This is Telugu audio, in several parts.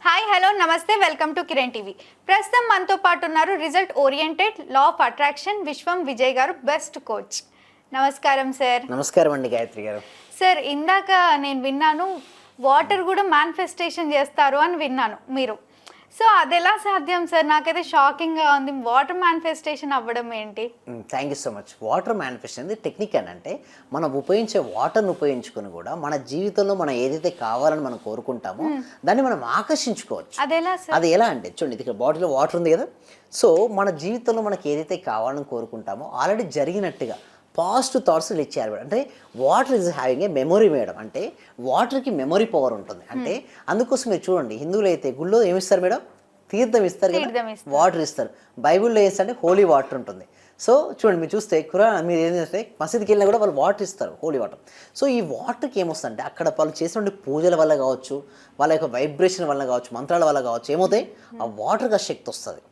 హాయ్ హలో నమస్తే వెల్కమ్ టు కిరణ్ టీవీ. ప్రస్తుతం మనతో పాటు ఉన్నారు result oriented law of attraction విశ్వం విజయ్ గారు, బెస్ట్ కోచ్. నమస్కారం సార్. నమస్కారం అండి గాయత్రి గారు. సార్, ఇందాక నేను విన్నాను వాటర్ కూడా మేనిఫెస్టేషన్ చేస్తారు అని విన్నాను మీరు. సో అది ఎలా సాధ్యం సార్? నాకైతే షాకింగ్గా ఉంది. వాటర్ మేనిఫెస్టేషన్ అవ్వడం ఏంటి? Thank you so much. Water manifestation అనేది టెక్నిక్ అని అంటే మనం ఉపయోగించే వాటర్ను ఉపయోగించుకొని కూడా మన జీవితంలో మనం ఏదైతే కావాలని మనం కోరుకుంటామో దాన్ని మనం ఆకర్షించుకోవచ్చు. అది ఎలా అంటే చూడండి, ఇక్కడ బాటిల్లో వాటర్ ఉంది కదా. సో మన జీవితంలో మనకి ఏదైతే కావాలని కోరుకుంటామో ఆల్రెడీ జరిగినట్టుగా పాజిటివ్ థాట్స్ రిలీజ్ చేయాలి. అంటే water is having a memory madam. అంటే వాటర్కి మెమొరీ పవర్ ఉంటుంది. అంటే అందుకోసం మీరు చూడండి, హిందువులు అయితే గుళ్ళో ఏమిస్తారు మేడం? తీర్థం ఇస్తారు కదా, వాటర్ ఇస్తారు. బైబిల్లో ఏంటంటే హోలీ వాటర్ ఉంటుంది. సో చూడండి, మీరు చూస్తే మీరు ఏం చేస్తే మసీద్కి వెళ్ళినా కూడా వాళ్ళు వాటర్ ఇస్తారు, హోలీ వాటర్. సో ఈ వాటర్కి ఏమొస్తుందంటే అక్కడ వాళ్ళు చేసినటువంటి పూజల వల్ల కావచ్చు, వాళ్ళ యొక్క వైబ్రేషన్ వల్ల కావచ్చు, మంత్రాల వల్ల కావచ్చు, ఏమవుతాయి ఆ వాటర్కి ఆ శక్తి వస్తుంది.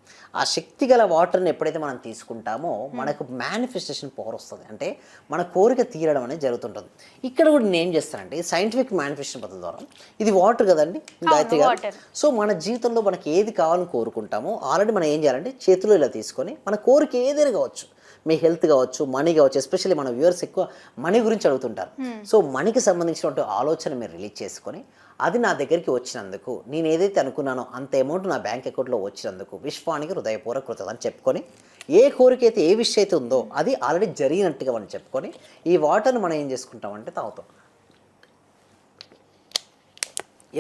ఆ శక్తి గల వాటర్ని ఎప్పుడైతే మనం తీసుకుంటామో మనకు మేనిఫెస్టేషన్ పవర్ వస్తుంది. అంటే మన కోరిక తీరడం అనేది జరుగుతుంటుంది. ఇక్కడ కూడా నేను ఏం చేస్తానంటే సైంటిఫిక్ మేనిఫెస్టేషన్ పద్ధతి ద్వారా, ఇది వాటర్ కదండి గాయత్రి గారు. సో మన జీవితంలో మనకి ఏది కావాలని కోరుకుంటామో ఆల్రెడీ మనం ఏం చేయాలంటే చేతిలో ఇలా తీసుకొని మన కోరిక ఏదైనా కావచ్చు, మీ హెల్త్ కావచ్చు, మనీ కావచ్చు. ఎస్పెషల్లీ మన వ్యూవర్స్ ఎక్కువ మనీ గురించి అడుగుతుంటారు. సో మనీకి సంబంధించినటువంటి ఆలోచన మీరు రిలీజ్ చేసుకొని అది నా దగ్గరికి వచ్చినందుకు, నేను ఏదైతే అనుకున్నానో అంత అమౌంట్ నా బ్యాంక్ అకౌంట్లో వచ్చినందుకు విశ్వానికి హృదయపూర్వక కృతజ్ఞతలు అని చెప్పుకొని, ఏ కోరిక అయితే ఏ విషయం అయితే ఉందో అది ఆల్రెడీ జరిగినట్టుగా మనం చెప్పుకొని ఈ వాటర్ని మనం ఏం చేసుకుంటామంటే తాగుతాం.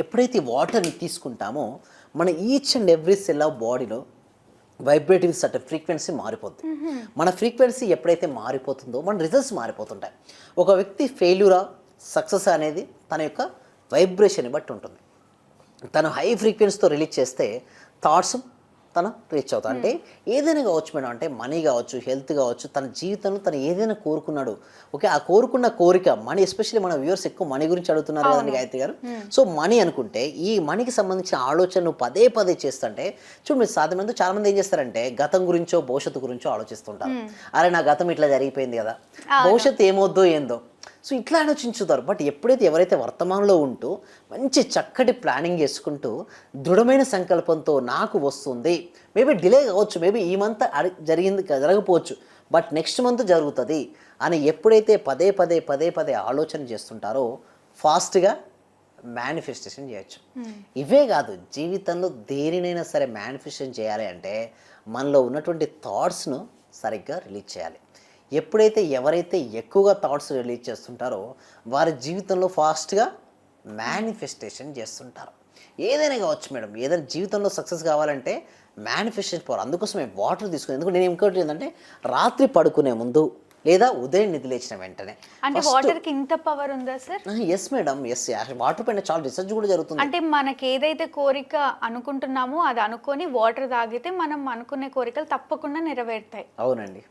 ఎప్పుడైతే ఈ వాటర్ని తీసుకుంటామో మన each and every cell of బాడీలో వైబ్రేటివ్ సర్టన్ ఫ్రీక్వెన్సీ మారిపోతుంది. మన ఫ్రీక్వెన్సీ ఎప్పుడైతే మారిపోతుందో మన రిజల్ట్స్ మారిపోతుంటాయి. ఒక వ్యక్తి ఫెయిల్యూరా సక్సెస్ అనేది తన యొక్క వైబ్రేషన్ బట్టి ఉంటుంది. తను హై ఫ్రీక్వెన్సీతో రిలీజ్ చేస్తే థాట్స్ తను రీచ్ అవుతాయి. అంటే ఏదైనా కావచ్చు మేడం, అంటే మనీ కావచ్చు, హెల్త్ కావచ్చు, తన జీవితంలో తను ఏదైనా కోరుకున్నాడు, ఓకే, ఆ కోరుకున్న కోరిక మనీ. ఎస్పెషల్లీ మన వ్యూవర్స్ ఎక్కువ మనీ గురించి అడుగుతున్నారు కదండి గాయత్రి గారు. సో మనీ అనుకుంటే ఈ మనీకి సంబంధించిన ఆలోచనను పదే పదే చేస్తుంటే చూడు, మీరు సాధ్యమైనంత చాలా మంది ఏం చేస్తారంటే గతం గురించో భవిష్యత్తు గురించో ఆలోచిస్తుంటారు. అరే నా గతం ఇట్లా జరిగిపోయింది కదా, భవిష్యత్తు ఏమవుద్దో ఏందో, సో ఇట్లా ఆలోచించుతారు. బట్ ఎప్పుడైతే ఎవరైతే వర్తమానంలో ఉంటూ మంచి చక్కటి ప్లానింగ్ చేసుకుంటూ దృఢమైన సంకల్పంతో నాకు వస్తుంది, మేబీ డిలే కావచ్చు, మేబీ ఈ మంత్ జరగకపోవచ్చు, బట్ నెక్స్ట్ మంత్ జరుగుతుంది అని ఎప్పుడైతే పదే పదే పదే పదే ఆలోచన చేస్తుంటారో ఫాస్ట్గా మేనిఫెస్టేషన్ చేయొచ్చు. ఇవే కాదు, జీవితంలో దేనినైనా సరే మేనిఫెస్టేషన్ చేయాలి అంటే మనలో ఉన్నటువంటి థాట్స్ను సరిగ్గా రిలీజ్ చేయాలి. ఎప్పుడైతే ఎవరైతే ఎక్కువగా థాట్స్ రిలీజ్ చేస్తుంటారో వారి జీవితంలో ఫాస్ట్గా మేనిఫెస్టేషన్ చేస్తుంటారు. ఏదైనా కావచ్చు మేడం, ఏదైనా జీవితంలో సక్సెస్ కావాలంటే మేనిఫెస్టేషన్ పవర్. అందుకోసమే వాటర్ తీసుకుని, ఎందుకంటే నేను ఇంకోటి ఏంటంటే రాత్రి పడుకునే ముందు లేదా ఉదయం నిద్ర లేచిన వెంటనే. అంటే వాటర్కి ఇంత పవర్ ఉందా sir? Yes madam, yes. Water పైన చాలా రీసెర్చ్ కూడా జరుగుతుంది. అంటే మనకి ఏదైతే కోరిక అనుకుంటున్నామో అది అనుకొని వాటర్ తాగితే మనం అనుకునే కోరికలు తప్పకుండా నెరవేరుతాయి. అవునండి.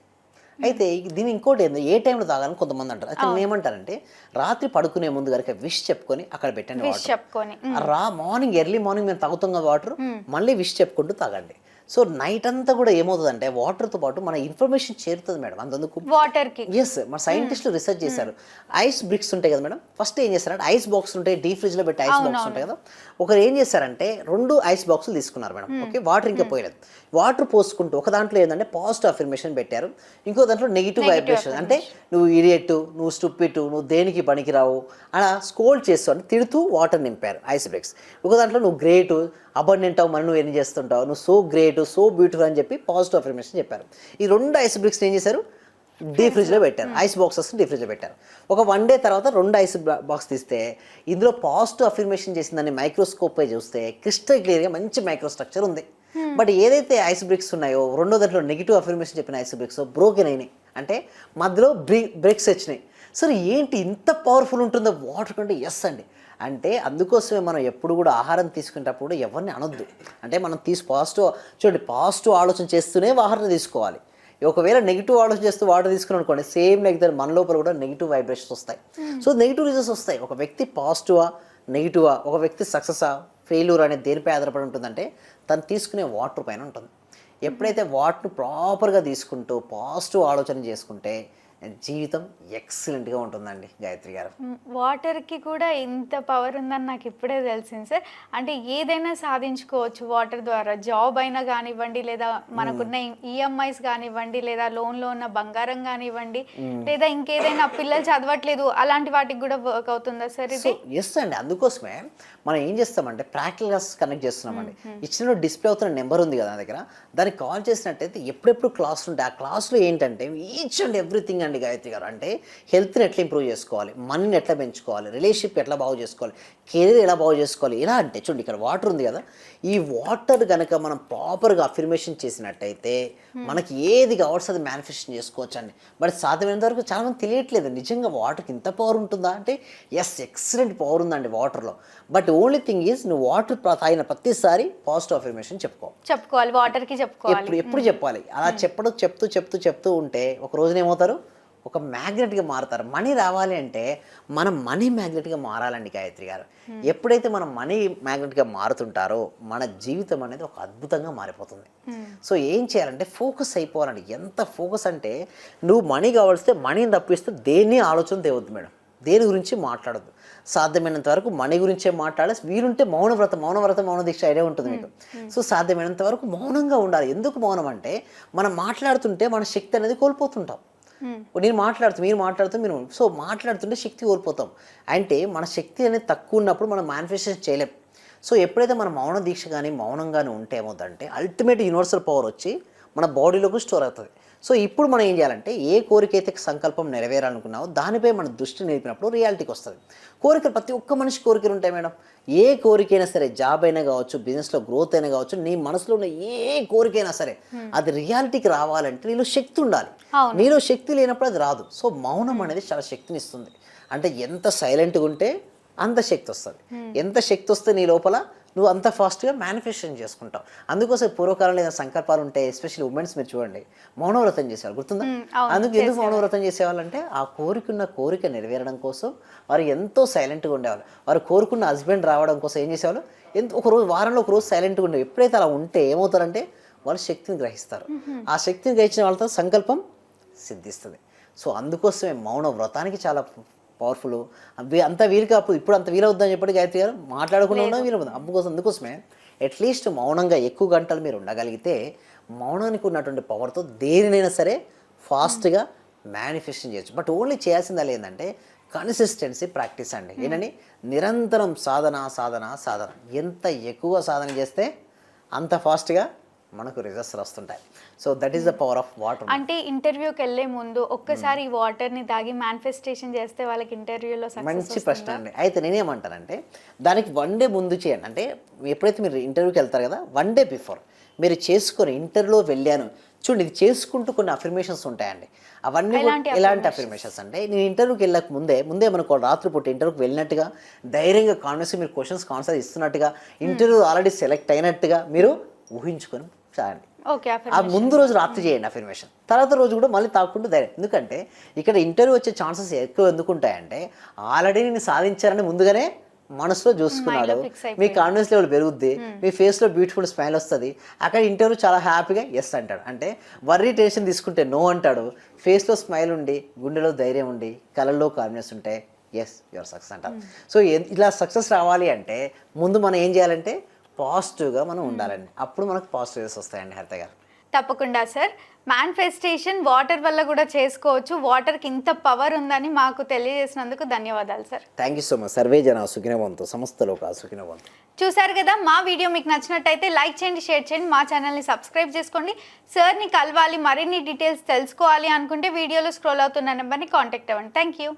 అయితే దీని ఇంకోటి ఏందో, ఏ టైంలో తాగాలని కొంతమంది అంటారు. అయితే ఏమంటారంటే రాత్రి పడుకునే ముందు కనుక విష్ చెప్పుకొని అక్కడ పెట్టండి వాటర్. మార్నింగ్ ఎర్లీ మార్నింగ్ మేము తాగుతాం కదా వాటర్, మళ్ళీ విష్ చెప్పుకుంటూ తాగండి. సో నైట్ అంతా కూడా ఏమవుతుందంటే వాటర్తో పాటు మన ఇన్ఫర్మేషన్ చేరుతుంది మేడం. అందుకు వాటర్కి ఎస్, మన సైంటిస్టులు రీసెర్చ్ చేశారు. ఐస్ బ్రిక్స్ ఉంటాయి కదా మేడం, ఫస్ట్ ఏం చేస్తారంటే ఐస్ బాక్స్ ఉంటాయి, డీప్ ఫ్రిడ్జ్లో పెట్టి ఐస్ బాక్స్ ఉంటాయి కదా. ఒకరు ఏం చేశారంటే 2 ఐస్ బాక్సులు తీసుకున్నారు మేడం. ఓకే, వాటర్ ఇంకా పోయలేదు. వాటర్ పోసుకుంటూ ఒక దాంట్లో ఏంటంటే పాజిటివ్ అఫర్మేషన్ పెట్టారు, ఇంకో దాంట్లో నెగిటివ్ వైబ్రేషన్. అంటే నువ్వు ఇడియట్, నువ్వు స్టూపిడ్, నువ్వు దేనికి పనికిరావు అలా స్కోల్డ్ చేస్తూ అంటే తిడుతూ వాటర్ నింపారు ఐస్ బ్రిక్స్. ఒక దాంట్లో నువ్వు గ్రేట్, అబండెంట్ అవు, మరి నువ్వు ఏం చేస్తుంటావు, నువ్వు సో గ్రేట్, సో బ్యూటిఫుల్ అని చెప్పి పాజిటివ్ అఫర్మేషన్ చెప్పారు. ఈ 2 ఐస్ బ్రిక్స్ ఏం చేశారు, డీప్ ఫ్రిడ్జ్లో పెట్టారు. ఐస్ బాక్సెస్ డీప్ ఫ్రిడ్జ్లో పెట్టారు. ఒక 1 డే తర్వాత 2 ఐస్ బాక్స్ తీస్తే ఇందులో పాజిటివ్ అఫర్మేషన్ చేసిందని మైక్రోస్కోప్ పై చూస్తే క్రిస్టల్ క్లియర్గా మంచి మైక్రో స్ట్రక్చర్ ఉంది. బట్ ఏదైతే ఐస్ బ్రిక్స్ ఉన్నాయో రెండో దాంట్లో నెగిటివ్ అఫర్మేషన్ చెప్పిన ఐస్ బ్రిక్స్ బ్రోకెన్ అయినాయి, అంటే మధ్యలో బ్రేక్స్ వచ్చినాయి. సరే ఏంటి ఇంత పవర్ఫుల్ ఉంటుందో వాటర్ కంటే? ఎస్ అండి. అంటే అందుకోసమే మనం ఎప్పుడు కూడా ఆహారం తీసుకునేటప్పుడు ఎవరిని అనొద్దు. అంటే మనం పాజిటివ్ ఆలోచన చేస్తూనే ఆహారం తీసుకోవాలి. ఒకవేళ నెగిటివ్ ఆలోచన చేస్తూ వాటర్ తీసుకుని అనుకోండి, సేమ్ నెగిటివ్ మన లోపల కూడా నెగిటివ్ వైబ్రేషన్స్ వస్తాయి. సో నెగిటివ్ రిజల్ట్స్ వస్తాయి. ఒక వ్యక్తి పాజిటివా నెగిటివా, ఒక వ్యక్తి సక్సెసా ఫెయిల్యూర్ అనేది దేనిపై ఆధారపడి ఉంటుందంటే తను తీసుకునే వాటర్ పైన ఉంటుంది. ఎప్పుడైతే వాటర్ ప్రాపర్గా తీసుకుంటూ పాజిటివ్ ఆలోచన చేసుకుంటే జీవితం ఎక్సలెంట్గా ఉంటుందండి గాయత్రి గారు. వాటర్కి కూడా ఇంత పవర్ ఉందని నాకు ఇప్పుడే తెలిసింది సార్. అంటే ఏదైనా సాధించుకోవచ్చు వాటర్ ద్వారా. జాబ్ అయినా కానివ్వండి, లేదా మనకున్న ఈఎంఐస్ కానివ్వండి, లేదా లోన్లో ఉన్న బంగారం కానివ్వండి, లేదా ఇంకేదైనా పిల్లలు చదవట్లేదు అలాంటి వాటికి కూడా వర్క్ అవుతుందా సార్ ఇది? ఎస్ అండి, అందుకోసమే మనం ఏం చేస్తామంటే ప్రాక్టికల్ క్లాస్ కనెక్ట్ చేస్తున్నామండి. ఇచ్చిన డిస్ప్లే అవుతున్న నెంబర్ ఉంది కదా నా దగ్గర, దానికి కాల్ చేసినట్టయితే ఎప్పుడెప్పుడు క్లాసులు ఉంటాయి, ఆ క్లాస్లో ఏంటంటే ఈచ్ అండ్ ఎవ్రీథింగ్ అండి గాయత్రి గారు. అంటే హెల్త్ని ఎట్లా ఇంప్రూవ్ చేసుకోవాలి, మనీని ఎట్లా పెంచుకోవాలి, రిలేషన్షిప్ ఎట్లా బాగు చేసుకోవాలి, కెరీర్ ఎలా బాగు చేసుకోవాలి, ఎలా అంటే చూడండి ఇక్కడ వాటర్ ఉంది కదా, ఈ వాటర్ కనుక మనం ప్రాపర్గా అఫర్మేషన్ చేసినట్టయితే మనకి ఏది కావాల్సి అది మేనిఫెస్టేషన్ చేసుకోవచ్చు అండి. బట్ సాధ్యమైనంత వరకు చాలామంది తెలియట్లేదు నిజంగా వాటర్కి ఇంత పవర్ ఉంటుందా అంటే ఎస్, ఎక్సలెంట్ పవర్ ఉందండి వాటర్లో. బట్ ఓన్లీ థింగ్ ఈజ్ నువ్వు వాటర్ తాగిన ప్రతిసారి పాజిటివ్ అఫర్మేషన్ చెప్పుకోవాలి, వాటర్కి చెప్పుకోవాలి. ఎప్పుడు చెప్పాలి. అలా చెప్తూ ఉంటే ఒక రోజున ఏమవుతారు, ఒక మ్యాగ్నెట్గా మారుతారు. మనీ రావాలి అంటే మనం మనీ మ్యాగ్నెట్గా మారాలండి గాయత్రి గారు. ఎప్పుడైతే మనం మనీ మ్యాగ్నెట్గా మారుతుంటారో మన జీవితం అనేది ఒక అద్భుతంగా మారిపోతుంది. సో ఏం చేయాలంటే ఫోకస్ అయిపోవాలండి. ఎంత ఫోకస్ అంటే నువ్వు మనీ కావాల్స్తే మనీని తప్పిస్తే దేన్ని ఆలోచన తేవద్దు మేడం, దేని గురించి మాట్లాడద్దు. సాధ్యమైనంత వరకు మనీ గురించే మాట్లాడాలి. వీరుంటే మౌన దీక్ష ఐడియా ఉంటుంది మీకు. సో సాధ్యమైనంత వరకు మౌనంగా ఉండాలి. ఎందుకు మౌనం అంటే మనం మాట్లాడుతుంటే మన శక్తి అనేది కోల్పోతుంటాం. మీరు మాట్లాడుతుంటే సో మాట్లాడుతుంటే శక్తి కోల్పోతాం. అంటే మన శక్తి అనేది తక్కువ ఉన్నప్పుడు మనం మేనిఫెస్టేషన్ చేయలేం. సో ఎప్పుడైతే మనం మౌన దీక్ష కానీ మౌనంగానే ఉంటే ఏమవుతుందంటే అల్టిమేట్ యూనివర్సల్ పవర్ వచ్చి మన బాడీలోకి స్టోర్ అవుతుంది. సో ఇప్పుడు మనం ఏం చేయాలంటే ఏ కోరిక అయితే సంకల్పం నెరవేరాలనుకున్నావో దానిపై మన దృష్టి నిలిపినప్పుడు రియాలిటీకి వస్తుంది. కోరికలు ప్రతి ఒక్క మనిషి కోరికలు ఉంటాయి మేడం. ఏ కోరికైనా సరే, జాబ్ అయినా కావచ్చు, బిజినెస్లో గ్రోత్ అయినా కావచ్చు, నీ మనసులో ఉన్న ఏ కోరికైనా సరే అది రియాలిటీకి రావాలంటే నీలో శక్తి ఉండాలి. నీలో శక్తి లేనప్పుడు అది రాదు. సో మౌనం అనేది చాలా శక్తిని ఇస్తుంది. అంటే ఎంత సైలెంట్గా ఉంటే అంత శక్తి వస్తుంది. ఎంత శక్తి వస్తే నీ లోపల నువ్వు అంత ఫాస్ట్గా మేనిఫెస్టేషన్ చేసుకుంటావు. అందుకోసం పూర్వకాలంలో ఏదైనా సంకల్పాలు ఉంటే ఎస్పెషల్లీ ఉమెన్స్ మీరు చూడండి మౌనవ్రతం చేసేవాళ్ళు, గుర్తుందా? ఎందుకు మౌనవ్రతం చేసేవాళ్ళంటే ఆ కోరిక నెరవేరడం కోసం వారు ఎంతో సైలెంట్గా ఉండేవాళ్ళు. వారు కోరుకున్న హస్బెండ్ రావడం కోసం ఏం చేసేవాళ్ళు, వారంలో ఒక రోజు సైలెంట్గా ఉండేవి. ఎప్పుడైతే అలా ఉంటే ఏమవుతారంటే వాళ్ళు శక్తిని గ్రహిస్తారు. ఆ శక్తిని గ్రహించిన వాళ్ళతో సంకల్పం సిద్ధిస్తుంది. సో అందుకోసమే మౌన వ్రతానికి చాలా పవర్ఫుల్. అంత వీలు కాకపోతే ఇప్పుడు అంత వీలవుద్దని చెప్పి గాయత్రి గారు మాట్లాడకుండా ఉండడం వీలవుతుంది. అందుకోసమే అట్లీస్ట్ మౌనంగా ఎక్కువ గంటలు మీరు ఉండగలిగితే మౌనానికి ఉన్నటువంటి పవర్తో దేనినైనా సరే ఫాస్ట్గా మేనిఫెస్టేషన్ చేయొచ్చు. బట్ ఓన్లీ చేయాల్సింది ఏంటంటే కన్సిస్టెన్సీ ప్రాక్టీస్ అండి. ఏంటంటే నిరంతరం సాధన. ఎంత ఎక్కువ సాధన చేస్తే అంత ఫాస్ట్గా మనకు రిజల్ట్స్ వస్తుంటాయి. So that is the power of water. అంటే ఇంటర్వ్యూకి వెళ్ళే ముందు ఒక్కసారి ఈ వాటర్ని తాగి మేనిఫెస్టేషన్ చేస్తే వాళ్ళకి ఇంటర్వ్యూలో మంచి ప్రశ్న అండి. అయితే నేనేమంటానంటే దానికి 1 day ముందు చేయండి. అంటే ఎప్పుడైతే మీరు ఇంటర్వ్యూకి వెళ్తారు కదా 1 day బిఫోర్ మీరు చేసుకొని ఇంటర్వ్యూలో వెళ్ళాను చూడండి, ఇది చేసుకుంటూ కొన్ని అఫర్మేషన్స్ ఉంటాయండి. అవన్నీ ఎలాంటి అఫర్మేషన్స్ అంటే నేను ఇంటర్వ్యూకి వెళ్ళక ముందే మనకు రాత్రిపూట ఇంటర్వ్యూకి వెళ్ళినట్టుగా ధైర్యంగా కాన్ఫిడెన్స్ మీరు క్వశ్చన్స్ ఆన్సర్ ఇస్తున్నట్టుగా ఇంటర్వ్యూ ఆల్రెడీ సెలెక్ట్ అయినట్టుగా మీరు ఊహించుకొని చేయండి. ఆ ముందు రోజు రాత్రి చేయండి అఫర్మేషన్, తర్వాత రోజు కూడా మళ్ళీ తాకుంటూ ధైర్యం. ఎందుకంటే ఇక్కడ ఇంటర్వ్యూ వచ్చే ఛాన్సెస్ ఎక్కువ ఎందుకుంటాయంటే ఆల్రెడీ నేను సాధించారని ముందుగానే మనసులో చూసుకున్నాడు, మీ కాన్ఫిడెన్స్ లెవెల్ పెరుగుద్ది, మీ ఫేస్లో బ్యూటిఫుల్ స్మైల్ వస్తుంది. అక్కడ ఇంటర్వ్యూ చాలా హ్యాపీగా ఎస్ అంటాడు. అంటే వర్రీ టెన్షన్ తీసుకుంటే నో అంటాడు, ఫేస్లో స్మైల్ ఉండి గుండెలో ధైర్యం ఉండి కళ్ళల్లో కాన్ఫిడెన్స్ ఉంటే ఎస్ యువర్ సక్సెస్ అంటారు. సో ఇలా సక్సెస్ రావాలి అంటే ముందు మనం ఏం చేయాలంటే పాజిటివ్గా మనం ఉండాలండి. అప్పుడు మనకు పాజిటివ్స్ వస్తాయండి హరిత గారు. తప్పకుండా సార్. మేనిఫెస్టేషన్ వాటర్ వల్ల కూడా చేసుకోవచ్చు. వాటర్కి ఇంత పవర్ ఉందని మాకు తెలియజేసినందుకు ధన్యవాదాలు sir. Thank you so much. Survey జన సుఖినవంతు, సమస్తలో సుఖినవంతు. చూసారు కదా, మా వీడియో మీకు నచ్చినట్టయితే లైక్ చేయండి, షేర్ చేయండి, మా ఛానల్ని సబ్స్క్రైబ్ చేసుకోండి. సార్ని కలవాలి, మరిన్ని డీటెయిల్స్ తెలుసుకోవాలి అనుకుంటే వీడియోలో స్క్రోల్ అవుతున్న నెంబర్ని కాంటాక్ట్ అవ్వండి. Thank you.